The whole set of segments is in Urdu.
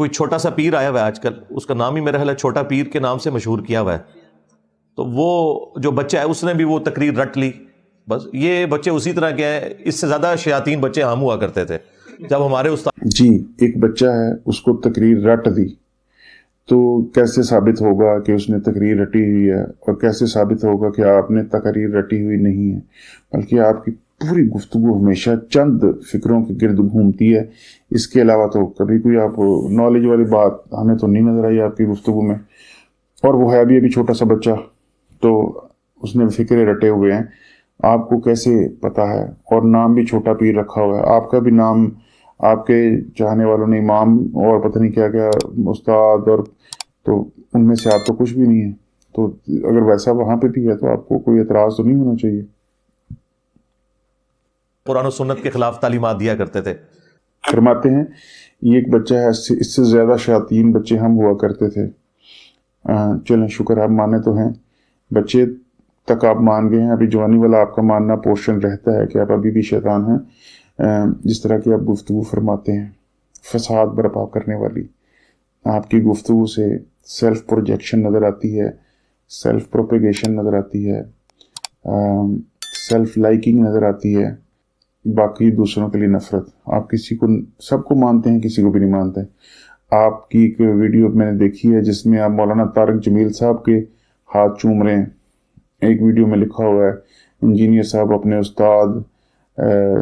کوئی چھوٹا سا پیر آیا ہوا ہے آج کل، اس کا نام ہی میرا خیال ہے چھوٹا پیر کے نام سے مشہور کیا ہوا ہے، تو وہ جو بچہ ہے اس نے بھی وہ تقریر رٹ لی. بس یہ بچے اسی طرح کے ہیں، اس سے زیادہ شیاطین بچے عام ہوا کرتے تھے جب ہمارے استاد. جی ایک بچہ ہے اس کو تقریر رٹ دی، تو کیسے ثابت ہوگا کہ اس نے تقریر رٹی ہوئی ہے، اور کیسے ثابت ہوگا کہ آپ نے تقریر رٹی ہوئی نہیں ہے، بلکہ آپ کی پوری گفتگو ہمیشہ چند فکروں کے گرد گھومتی ہے. اس کے علاوہ تو کبھی کوئی آپ نالج والی بات ہمیں تو نہیں نظر آئی آپ کی گفتگو میں. اور وہ ہے ابھی چھوٹا سا بچہ، تو اس نے فکرے رٹے ہوئے ہیں. آپ کو کیسے پتا ہے؟ اور نام بھی چھوٹا پیر رکھا ہوا ہے. آپ کا بھی نام آپ کے چاہنے والوں نے امام اور پتہ نہیں کیا کیا استاد، اور تو ان میں سے آپ تو کچھ بھی نہیں ہے. تو اگر ویسا وہاں پہ بھی ہے تو آپ کو کوئی اعتراض تو نہیں ہونا چاہیے. قرآن و سنت کے خلاف تعلیمات دیا کرتے تھے. فرماتے ہیں یہ ایک بچہ ہے، اس سے زیادہ شیاطین بچے ہم ہوا کرتے تھے. چلیں شکر آپ مانے تو ہیں، بچے تک آپ مان گئے ہیں. ابھی جوانی والا آپ کا ماننا پورشن رہتا ہے کہ آپ ابھی بھی شیطان ہیں. جس طرح کی آپ گفتگو فرماتے ہیں فساد برپا کرنے والی، آپ کی گفتگو سے سیلف پروجیکشن نظر آتی ہے، سیلف پروپیگیشن نظر آتی ہے، سیلف لائکنگ نظر آتی ہے، باقی دوسروں کے لیے نفرت. آپ کسی کو سب کو مانتے ہیں، کسی کو بھی نہیں مانتے. آپ کی ایک ویڈیو میں نے دیکھی ہے جس میں آپ مولانا طارق جمیل صاحب کے ہاتھ چوم رہے ہیں. ایک ویڈیو میں لکھا ہوا ہے انجینئر صاحب اپنے استاد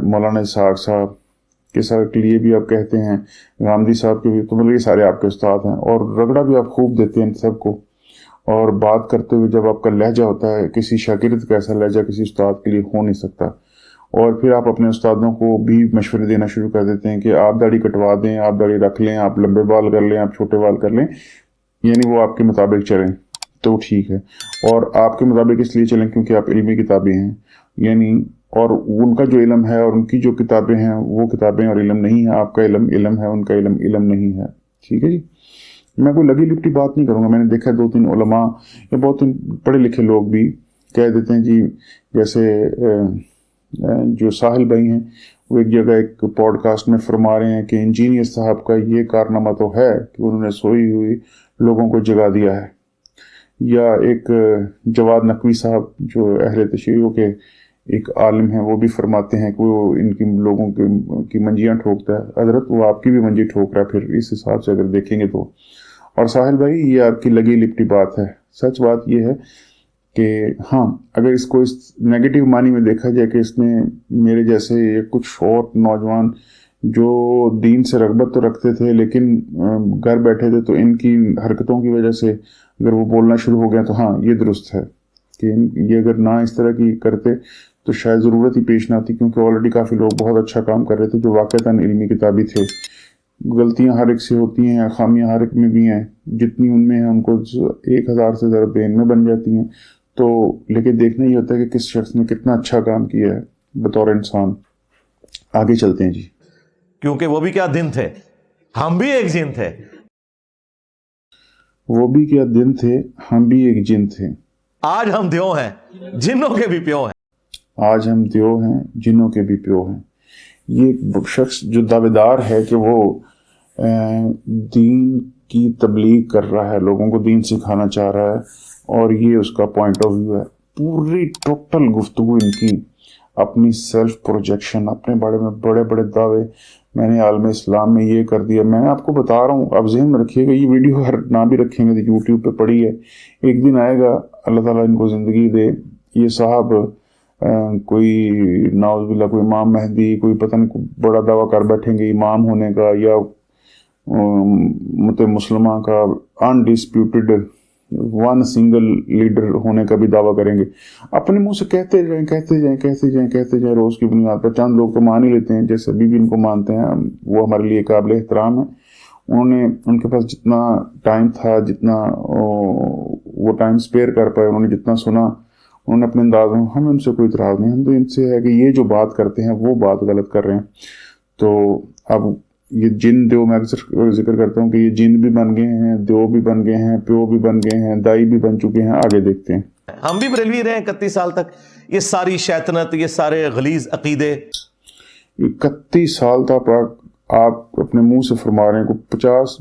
مولانا اسحاق صاحب کے سر کے لیے بھی آپ کہتے ہیں، غامدی صاحب کے بھی، تو مطلب یہ سارے آپ کے استاد ہیں. اور رگڑا بھی آپ خوب دیتے ہیں سب کو. اور بات کرتے ہوئے جب آپ کا لہجہ ہوتا ہے، کسی شاگرد کا ایسا لہجہ کسی استاد کے لیے ہو نہیں سکتا. اور پھر آپ اپنے استادوں کو بھی مشورے دینا شروع کر دیتے ہیں کہ آپ داڑھی کٹوا دیں، آپ داڑھی رکھ لیں، آپ لمبے بال کر لیں، آپ چھوٹے بال کر لیں، یعنی وہ آپ کے مطابق چلیں تو ٹھیک ہے. اور آپ کے مطابق اس لیے چلیں کیونکہ آپ علمی کتابیں ہیں، یعنی اور ان کا جو علم ہے اور ان کی جو کتابیں ہیں وہ کتابیں اور علم نہیں ہے. آپ کا علم علم ہے، ان کا علم علم نہیں ہے. ٹھیک ہے جی. میں کوئی لگی لپٹی بات نہیں کروں گا. میں نے دیکھا 2-3 علماء یا بہت پڑھے لکھے لوگ بھی کہہ دیتے ہیں جی، جیسے جو ساحل بھائی ہیں وہ ایک جگہ ایک پوڈ کاسٹ میں فرما رہے ہیں کہ انجینئر صاحب کا یہ کارنامہ تو ہے کہ انہوں نے سوئی ہوئی لوگوں کو جگا دیا ہے. یا ایک جواد نقوی صاحب جو اہل تشیعوں کے ایک عالم ہیں، وہ بھی فرماتے ہیں کہ وہ ان کی لوگوں کی منجیاں ٹھوکتا ہے. حضرت وہ آپ کی بھی منجی ٹھوک رہا ہے پھر اس حساب سے اگر دیکھیں گے تو. اور ساحل بھائی یہ آپ کی لگی لپٹی بات ہے. سچ بات یہ ہے کہ ہاں اگر اس کو اس نیگیٹو معنی میں دیکھا جائے کہ اس نے میرے جیسے یا کچھ اور نوجوان جو دین سے رغبت تو رکھتے تھے لیکن گھر بیٹھے تھے، تو ان کی حرکتوں کی وجہ سے اگر وہ بولنا شروع ہو گیا تو ہاں یہ درست ہے کہ یہ اگر نہ اس طرح کی کرتے تو شاید ضرورت ہی پیش نہ تھی، کیونکہ آلریڈی کافی لوگ بہت اچھا کام کر رہے تھے جو واقعتاً علمی کتابی تھے. غلطیاں ہر ایک سے ہوتی ہیں، خامیاں ہر ایک میں بھی ہیں، جتنی ان میں ہیں ان کو 1000 سے زیادہ بے ان میں بن جاتی ہیں. تو لیکن دیکھنا یہ ہوتا ہے کہ کس شخص نے کتنا اچھا کام کیا ہے بطور انسان. آگے چلتے ہیں جی. کیونکہ وہ بھی کیا دن تھے، ہم بھی ایک جن تھے. وہ بھی کیا دن تھے، ہم بھی ایک جن تھے. آج ہم دیو ہیں، جنوں کے بھی پیو ہیں. آج ہم دیو ہیں، جنوں کے بھی پیو ہیں. یہ شخص جو دعوے دار ہے کہ وہ دین کی تبلیغ کر رہا ہے، لوگوں کو دین سکھانا چاہ رہا ہے، اور یہ اس کا پوائنٹ آف ویو ہے. پوری ٹوٹل گفتگو ان کی اپنی سیلف پروجیکشن، اپنے بارے میں بڑے بڑے دعوے، میں نے عالم اسلام میں یہ کر دیا. میں آپ کو بتا رہا ہوں، آپ ذہن میں رکھیے گا، یہ ویڈیو ہر نہ بھی رکھیں گے تو یوٹیوب پہ پڑی ہے. ایک دن آئے گا، اللہ تعالیٰ ان کو زندگی دے، یہ صاحب کوئی ناؤز باللہ کوئی امام مہدی کوئی پتہ نہیں کوئی بڑا دعویٰ کر بیٹھیں گے امام ہونے کا یا مسلمہ کا انڈسپیوٹڈ ون سنگل لیڈر ہونے کا بھی دعویٰ کریں گے. اپنے منہ سے کہتے جائیں کہتے جائیں کہتے جائیں کہتے جائیں، روز کی بنیاد پر. چند لوگ تو مان ہی لیتے ہیں، جیسے ابھی بھی ان کو مانتے ہیں، وہ ہمارے لیے قابل احترام ہے. انہوں نے ان کے پاس جتنا ٹائم تھا، جتنا وہ ٹائم سپیئر کر پائے، انہوں نے جتنا سنا، انہوں نے اپنے انداز میں. ہمیں ان سے کوئی اعتراض نہیں، ہم تو ان سے ہے کہ یہ جو بات کرتے ہیں وہ بات غلط کر رہے ہیں. تو اب یہ جن دیو، میں اکثر ذکر کرتا ہوں کہ یہ جن بھی بن گئے ہیں، دیو بھی بن گئے ہیں، پیو بھی بن گئے ہیں، دائی بھی بن چکے ہیں. آگے دیکھتے ہیں. ہم بھی بریلوی رہے 31 سال تک. یہ ساری شیطنت، یہ سارے غلیظ عقیدے 31 سال تک آپ اپنے منہ سے فرما رہے ہیں. 50